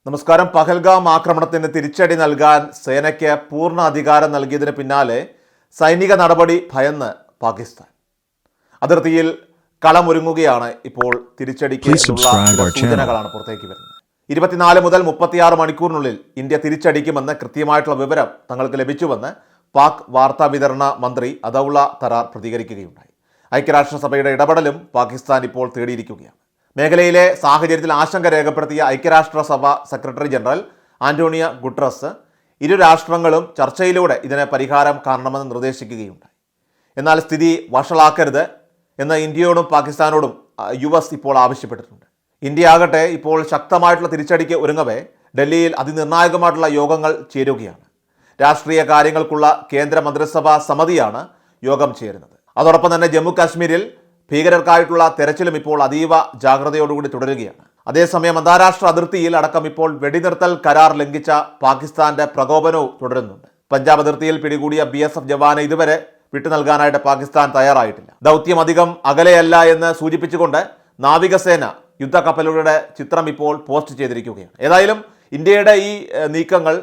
നമസ്കാരം. പഹൽഗാം ആക്രമണത്തിന് തിരിച്ചടി നൽകാൻ സേനയ്ക്ക് പൂർണ്ണ അധികാരം നൽകിയതിന് പിന്നാലെ സൈനിക നടപടി ഭയന്ന് പാകിസ്ഥാൻ അതിർത്തിയിൽ കളമൊരുങ്ങുകയാണ്. ഇപ്പോൾ തിരിച്ചടിക്ക് സൂചനകളാണ് പുറത്തേക്ക് വരുന്നത്. 24 മുതൽ 36 മണിക്കൂറിനുള്ളിൽ ഇന്ത്യ തിരിച്ചടിക്കുമെന്ന് കൃത്യമായിട്ടുള്ള വിവരം തങ്ങൾക്ക് ലഭിച്ചുവെന്ന് പാക് വാർത്താ വിതരണ മന്ത്രി അദൌള തരാർ പ്രതികരിക്കുകയുണ്ടായി. ഐക്യരാഷ്ട്രസഭയുടെ ഇടപെടലും പാകിസ്ഥാൻ ഇപ്പോൾ തേടിയിരിക്കുകയാണ്. മേഖലയിലെ സാഹചര്യത്തിൽ ആശങ്ക രേഖപ്പെടുത്തിയ ഐക്യരാഷ്ട്രസഭ സെക്രട്ടറി ജനറൽ ആന്റോണിയോ ഗുട്ടറസ് ഇരു രാഷ്ട്രങ്ങളും ചർച്ചയിലൂടെ ഇതിന് പരിഹാരം കാണണമെന്ന് നിർദ്ദേശിക്കുകയുണ്ടായി. എന്നാൽ സ്ഥിതി വഷളാക്കരുത് എന്ന് ഇന്ത്യയോടും പാകിസ്ഥാനോടും US ഇപ്പോൾ ആവശ്യപ്പെട്ടിട്ടുണ്ട്. ഇന്ത്യ ആകട്ടെ ഇപ്പോൾ ശക്തമായിട്ടുള്ള തിരിച്ചടിക്ക് ഒരുങ്ങവേ ഡൽഹിയിൽ അതിനിർണായകമായിട്ടുള്ള യോഗങ്ങൾ ചേരുകയാണ്. രാഷ്ട്രീയ കാര്യങ്ങൾക്കുള്ള കേന്ദ്ര മന്ത്രിസഭാ സമിതിയാണ് യോഗം ചേരുന്നത്. അതോടൊപ്പം തന്നെ ജമ്മു കാശ്മീരിൽ ഭീകരർക്കായിട്ടുള്ള തെരച്ചിലും ഇപ്പോൾ അതീവ ജാഗ്രതയോടുകൂടി തുടരുകയാണ്. അതേസമയം അന്താരാഷ്ട്ര അതിർത്തിയിൽ അടക്കം ഇപ്പോൾ വെടിനിർത്തൽ കരാർ ലംഘിച്ച പാകിസ്ഥാന്റെ പ്രകോപനവും തുടരുന്നുണ്ട്. പഞ്ചാബ് അതിർത്തിയിൽ പിടികൂടിയ BSF ജവാനെ ഇതുവരെ വിട്ടു നൽകാനായിട്ട് പാകിസ്ഥാൻ തയ്യാറായിട്ടില്ല. ദൗത്യം അധികം അകലെയല്ല എന്ന് സൂചിപ്പിച്ചുകൊണ്ട് നാവികസേന യുദ്ധക്കപ്പലുകളുടെ ചിത്രം ഇപ്പോൾ പോസ്റ്റ് ചെയ്തിരിക്കുകയാണ്. ഏതായാലും ഇന്ത്യയുടെ ഈ നീക്കങ്ങൾ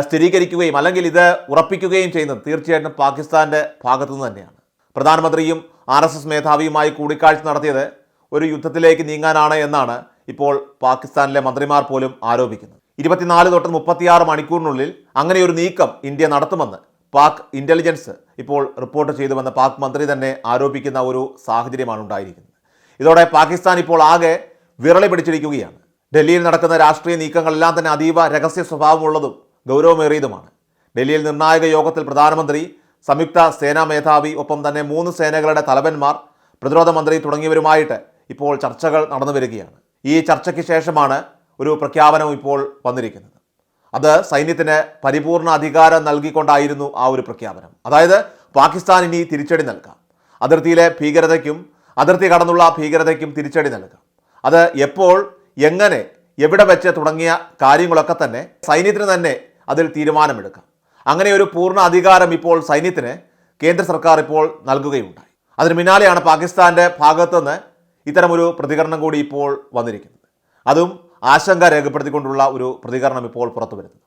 സ്ഥിരീകരിക്കുകയും അല്ലെങ്കിൽ ഇത് ഉറപ്പിക്കുകയും ചെയ്യുന്നത് തീർച്ചയായിട്ടും പാകിസ്ഥാന്റെ ഭാഗത്തു നിന്ന് തന്നെയാണ്. പ്രധാനമന്ത്രിയും RSS മേധാവിയുമായി കൂടിക്കാഴ്ച നടത്തിയത് ഒരു യുദ്ധത്തിലേക്ക് നീങ്ങാനാണ് എന്നാണ് ഇപ്പോൾ പാകിസ്ഥാനിലെ മന്ത്രിമാർ പോലും ആരോപിക്കുന്നത്. 24 തൊട്ട് 36 മണിക്കൂറിനുള്ളിൽ അങ്ങനെ ഒരു നീക്കം ഇന്ത്യ നടത്തുമെന്ന് പാക് ഇന്റലിജൻസ് ഇപ്പോൾ റിപ്പോർട്ട് ചെയ്തുവെന്ന് പാക് മന്ത്രി തന്നെ ആരോപിക്കുന്ന ഒരു സാഹചര്യമാണ് ഉണ്ടായിരിക്കുന്നത്. ഇതോടെ പാകിസ്ഥാൻ ഇപ്പോൾ ആകെ വിറളി പിടിച്ചിരിക്കുകയാണ്. ഡൽഹിയിൽ നടക്കുന്ന രാഷ്ട്രീയ നീക്കങ്ങളെല്ലാം തന്നെ അതീവ രഹസ്യ സ്വഭാവമുള്ളതും ഗൗരവമേറിയതുമാണ്. ഡൽഹിയിൽ നിർണായക യോഗത്തിൽ പ്രധാനമന്ത്രി, സംയുക്ത സേനാ മേധാവി, ഒപ്പം തന്നെ 3 സേനകളുടെ തലവന്മാർ, പ്രതിരോധ മന്ത്രി തുടങ്ങിയവരുമായിട്ട് ഇപ്പോൾ ചർച്ചകൾ നടന്നു വരികയാണ്. ഈ ചർച്ചയ്ക്ക് ശേഷമാണ് ഒരു പ്രഖ്യാപനം ഇപ്പോൾ വന്നിരിക്കുന്നത്. അത് സൈന്യത്തിന് പരിപൂർണ അധികാരം നൽകിക്കൊണ്ടായിരുന്നു ആ ഒരു പ്രഖ്യാപനം. അതായത് പാകിസ്ഥാൻ ഇനി തിരിച്ചടി നൽകാം, അതിർത്തിയിലെ ഭീകരതയ്ക്കും അതിർത്തി കടന്നുള്ള ഭീകരതയ്ക്കും തിരിച്ചടി നൽകാം. അത് എപ്പോൾ, എങ്ങനെ, എവിടെ വെച്ച് തുടങ്ങിയ കാര്യങ്ങളൊക്കെ തന്നെ സൈന്യത്തിന് തന്നെ അതിൽ തീരുമാനമെടുക്കാം. അങ്ങനെ ഒരു പൂർണ്ണ അധികാരം ഇപ്പോൾ സൈന്യത്തിന് കേന്ദ്ര സർക്കാർ ഇപ്പോൾ നൽകുകയുണ്ടായി. അതിന് പിന്നാലെയാണ് പാകിസ്ഥാന്റെ ഭാഗത്തുനിന്ന് ഇത്തരമൊരു പ്രതികരണം കൂടി ഇപ്പോൾ വന്നിരിക്കുന്നത്. അതും ആശങ്ക രേഖപ്പെടുത്തിക്കൊണ്ടുള്ള ഒരു പ്രതികരണം ഇപ്പോൾ പുറത്തു വരുന്നത്.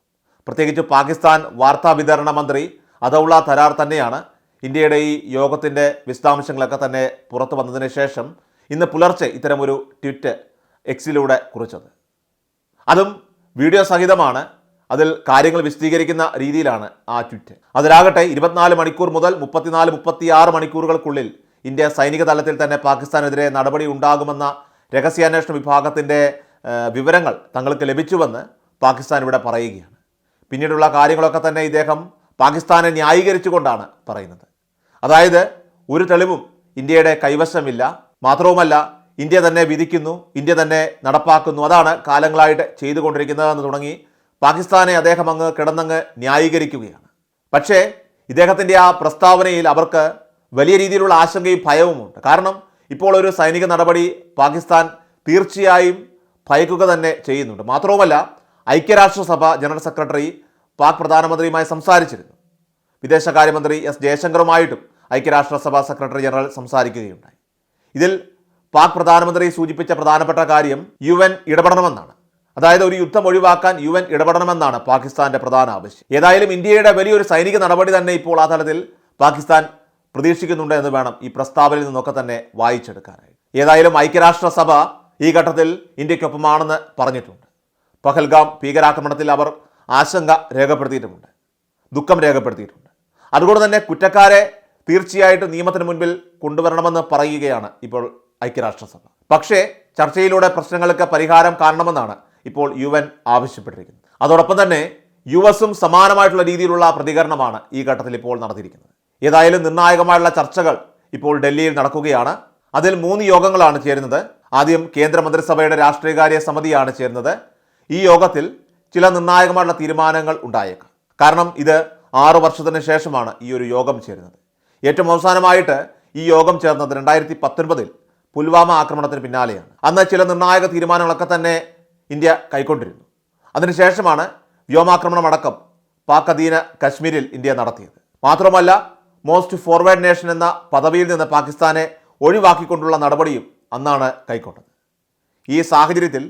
പ്രത്യേകിച്ച് പാകിസ്ഥാൻ വാർത്താ വിതരണ മന്ത്രി അദൌള തരാർ തന്നെയാണ് ഇന്ത്യയുടെ ഈ യോഗത്തിൻ്റെ വിശദാംശങ്ങളൊക്കെ തന്നെ പുറത്തു വന്നതിന് ശേഷം ഇന്ന് പുലർച്ചെ ഇത്തരമൊരു ട്വീറ്റ് Xലൂടെ കുറിച്ചത്. അതും വീഡിയോ സഹിതമാണ്. അതിൽ കാര്യങ്ങൾ വിശദീകരിക്കുന്ന രീതിയിലാണ് ആ ട്വീറ്റ്. അതിലാകട്ടെ 24 മണിക്കൂർ മുതൽ 34-36 മണിക്കൂറുകൾക്കുള്ളിൽ ഇന്ത്യ സൈനിക തലത്തിൽ തന്നെ പാകിസ്ഥാനെതിരെ നടപടി ഉണ്ടാകുമെന്ന രഹസ്യാന്വേഷണ വിഭാഗത്തിൻ്റെ വിവരങ്ങൾ തങ്ങൾക്ക് ലഭിച്ചുവെന്ന് പാകിസ്ഥാൻ ഇവിടെ പറയുകയാണ്. പിന്നീടുള്ള കാര്യങ്ങളൊക്കെ തന്നെ ഇദ്ദേഹം പാകിസ്ഥാനെ ന്യായീകരിച്ചുകൊണ്ടാണ് പറയുന്നത്. അതായത് ഒരു തെളിവും ഇന്ത്യയുടെ കൈവശമില്ല, മാത്രവുമല്ല ഇന്ത്യ തന്നെ വിധിക്കുന്നു, ഇന്ത്യ തന്നെ നടപ്പാക്കുന്നു, അതാണ് കാലങ്ങളായിട്ട് ചെയ്തുകൊണ്ടിരിക്കുന്നതെന്ന് തുടങ്ങി പാകിസ്ഥാനെ അദ്ദേഹം അങ്ങ് കിടന്നങ്ങ് ന്യായീകരിക്കുകയാണ്. പക്ഷേ ഇദ്ദേഹത്തിൻ്റെ ആ പ്രസ്താവനയിൽ അവർക്ക് വലിയ രീതിയിലുള്ള ആശങ്കയും ഭയവുമുണ്ട്. കാരണം ഇപ്പോൾ ഒരു സൈനിക നടപടി പാകിസ്ഥാൻ തീർച്ചയായും ഭയക്കുക തന്നെ ചെയ്യുന്നുണ്ട്. മാത്രവുമല്ല ഐക്യരാഷ്ട്രസഭ ജനറൽ സെക്രട്ടറി പാക് പ്രധാനമന്ത്രിയുമായി സംസാരിച്ചിരുന്നു. വിദേശകാര്യമന്ത്രി S ജയശങ്കറുമായിട്ടും ഐക്യരാഷ്ട്രസഭ സെക്രട്ടറി ജനറൽ സംസാരിക്കുകയുണ്ടായി. ഇതിൽ പാക് പ്രധാനമന്ത്രി സൂചിപ്പിച്ച പ്രധാനപ്പെട്ട കാര്യം UN ഇടപെടണമെന്നാണ്. അതായത് ഒരു യുദ്ധം ഒഴിവാക്കാൻ UN ഇടപെടണമെന്നാണ് പാകിസ്ഥാന്റെ പ്രധാന ആവശ്യം. ഏതായാലും ഇന്ത്യയുടെ വലിയൊരു സൈനിക നടപടി തന്നെ ഇപ്പോൾ ആ തലത്തിൽ പാകിസ്ഥാൻ പ്രതീക്ഷിക്കുന്നുണ്ട് എന്ന് വേണം ഈ പ്രസ്താവനയിൽ നിന്നൊക്കെ തന്നെ വായിച്ചെടുക്കാനായി. ഏതായാലും ഐക്യരാഷ്ട്രസഭ ഈ ഘട്ടത്തിൽ ഇന്ത്യക്കൊപ്പമാണെന്ന് പറഞ്ഞിട്ടുണ്ട്. പഹൽഗാം ഭീകരാക്രമണത്തിൽ അവർ ആശങ്ക രേഖപ്പെടുത്തിയിട്ടുമുണ്ട്, ദുഃഖം രേഖപ്പെടുത്തിയിട്ടുണ്ട്. അതുകൊണ്ട് തന്നെ കുറ്റക്കാരെ തീർച്ചയായിട്ടും നിയമത്തിന് മുൻപിൽ കൊണ്ടുവരണമെന്ന് പറയുകയാണ് ഇപ്പോൾ ഐക്യരാഷ്ട്രസഭ. പക്ഷേ ചർച്ചയിലൂടെ പ്രശ്നങ്ങൾക്ക് പരിഹാരം കാണണമെന്നാണ് ഇപ്പോൾ UN ആവശ്യപ്പെട്ടിരിക്കുന്നത്. അതോടൊപ്പം തന്നെ USഉം സമാനമായിട്ടുള്ള രീതിയിലുള്ള പ്രതികരണമാണ് ഈ ഘട്ടത്തിൽ ഇപ്പോൾ നടത്തിയിരിക്കുന്നത്. ഏതായാലും നിർണായകമായുള്ള ചർച്ചകൾ ഇപ്പോൾ ഡൽഹിയിൽ നടക്കുകയാണ്. അതിൽ 3 യോഗങ്ങളാണ് ചേരുന്നത്. ആദ്യം കേന്ദ്ര മന്ത്രിസഭയുടെ രാഷ്ട്രീയകാര്യ സമിതിയാണ് ചേരുന്നത്. ഈ യോഗത്തിൽ ചില നിർണായകമായിട്ടുള്ള തീരുമാനങ്ങൾ ഉണ്ടായേക്കാം. കാരണം ഇത് 6 വർഷത്തിന് ശേഷമാണ് ഈ ഒരു യോഗം ചേരുന്നത്. ഏറ്റവും അവസാനമായിട്ട് ഈ യോഗം ചേർന്നത് 2019 പുൽവാമ ആക്രമണത്തിന് പിന്നാലെയാണ്. അന്ന് ചില നിർണായക തീരുമാനങ്ങളൊക്കെ തന്നെ ഇന്ത്യ കൈക്കൊണ്ടിരുന്നു. അതിനുശേഷമാണ് വ്യോമാക്രമണമടക്കം പാക് അധീന കശ്മീരിൽ ഇന്ത്യ നടത്തിയത്. മാത്രമല്ല മോസ്റ്റ് ഫോർവേഡ് നേഷൻ എന്ന പദവിയിൽ നിന്ന് പാകിസ്ഥാനെ ഒഴിവാക്കിക്കൊണ്ടുള്ള നടപടിയും അന്നാണ് കൈക്കൊണ്ടത്. ഈ സാഹചര്യത്തിൽ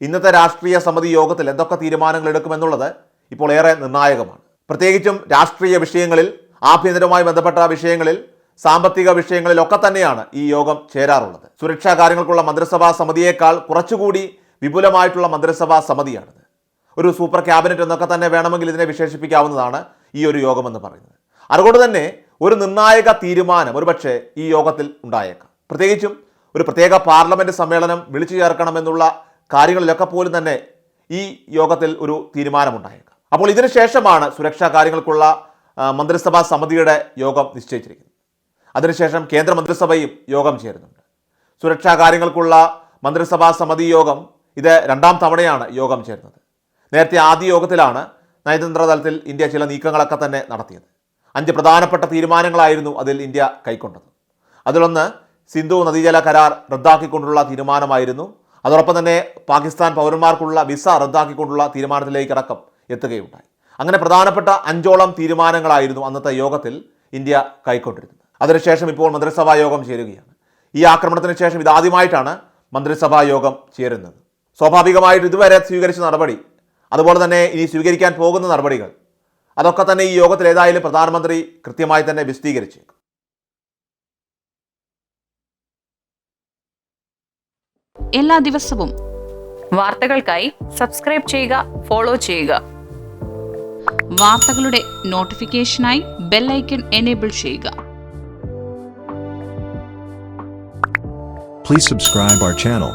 ഇന്നത്തെ രാഷ്ട്രീയ സമിതി യോഗത്തിൽ എന്തൊക്കെ തീരുമാനങ്ങൾ എടുക്കുമെന്നുള്ളത് ഇപ്പോൾ ഏറെ നിർണായകമാണ്. പ്രത്യേകിച്ചും രാഷ്ട്രീയ വിഷയങ്ങളിൽ, ആഭ്യന്തരവുമായി ബന്ധപ്പെട്ട വിഷയങ്ങളിൽ, സാമ്പത്തിക വിഷയങ്ങളിലൊക്കെ തന്നെയാണ് ഈ യോഗം ചേരാറുള്ളത്. സുരക്ഷാ കാര്യങ്ങൾക്കുള്ള മന്ത്രിസഭാ സമിതിയേക്കാൾ കുറച്ചുകൂടി വിപുലമായിട്ടുള്ള മന്ത്രിസഭാ സമിതിയാണിത്. ഒരു സൂപ്പർ ക്യാബിനറ്റ് എന്നൊക്കെ തന്നെ വേണമെങ്കിൽ ഇതിനെ വിശേഷിപ്പിക്കാവുന്നതാണ് ഈ ഒരു യോഗമെന്ന് പറയുന്നത്. അതുകൊണ്ട് തന്നെ ഒരു നിർണായക തീരുമാനം ഒരുപക്ഷെ ഈ യോഗത്തിൽ ഉണ്ടായേക്കാം. പ്രത്യേകിച്ചും ഒരു പ്രത്യേക പാർലമെൻറ്റ് സമ്മേളനം വിളിച്ചു ചേർക്കണമെന്നുള്ള കാര്യങ്ങളിലൊക്കെ പോലും തന്നെ ഈ യോഗത്തിൽ ഒരു തീരുമാനമുണ്ടായേക്കാം. അപ്പോൾ ഇതിനു ശേഷമാണ് സുരക്ഷാ കാര്യങ്ങൾക്കുള്ള മന്ത്രിസഭാ സമിതിയുടെ യോഗം നിശ്ചയിച്ചിരിക്കുന്നത്. അതിനുശേഷം കേന്ദ്ര മന്ത്രിസഭയും യോഗം ചേരുന്നുണ്ട്. സുരക്ഷാ കാര്യങ്ങൾക്കുള്ള മന്ത്രിസഭാ സമിതി യോഗം ഇത് 2ാം തവണയാണ് യോഗം ചേരുന്നത്. നേരത്തെ ആദ്യ യോഗത്തിലാണ് നയതന്ത്ര തലത്തിൽ ഇന്ത്യ ചില നീക്കങ്ങളൊക്കെ തന്നെ നടത്തിയത്. 5 പ്രധാനപ്പെട്ട തീരുമാനങ്ങളായിരുന്നു അതിൽ ഇന്ത്യ കൈക്കൊണ്ടത്. അതിലൊന്ന് സിന്ധു നദീജല കരാർ റദ്ദാക്കിക്കൊണ്ടുള്ള തീരുമാനമായിരുന്നു. അതോടൊപ്പം തന്നെ പാകിസ്ഥാൻ പൗരന്മാർക്കുള്ള വിസ റദ്ദാക്കിക്കൊണ്ടുള്ള തീരുമാനത്തിലേക്കടക്കം എത്തുകയുണ്ടായി. അങ്ങനെ പ്രധാനപ്പെട്ട 5ഓളം തീരുമാനങ്ങളായിരുന്നു അന്നത്തെ യോഗത്തിൽ ഇന്ത്യ കൈക്കൊണ്ടിരുന്നത്. അതിനുശേഷം ഇപ്പോൾ മന്ത്രിസഭാ യോഗം ചേരുകയാണ്. ഈ ആക്രമണത്തിന് ശേഷം ഇതാദ്യമായിട്ടാണ് മന്ത്രിസഭാ യോഗം ചേരുന്നത്. സ്വാഭാവികമായിട്ട് ഇതുവരെ സ്വീകരിച്ച നടപടി, അതുപോലെ തന്നെ ഇനി സ്വീകരിക്കാൻ പോകുന്ന നടപടികൾ, അതൊക്കെ തന്നെ ഈ യോഗത്തിൽ ഏതായാലും പ്രധാനമന്ത്രി കൃത്യമായി തന്നെ വിശദീകരിച്ചേക്കും. എല്ലാ ദിവസവും വാർത്തകൾക്കായി സബ്സ്ക്രൈബ് ചെയ്യുക, ഫോളോ ചെയ്യുക. വാർത്തകളുടെ നോട്ടിഫിക്കേഷനായി ബെൽ ഐക്കൺ എനേബിൾ ചെയ്യുക. Please subscribe our channel.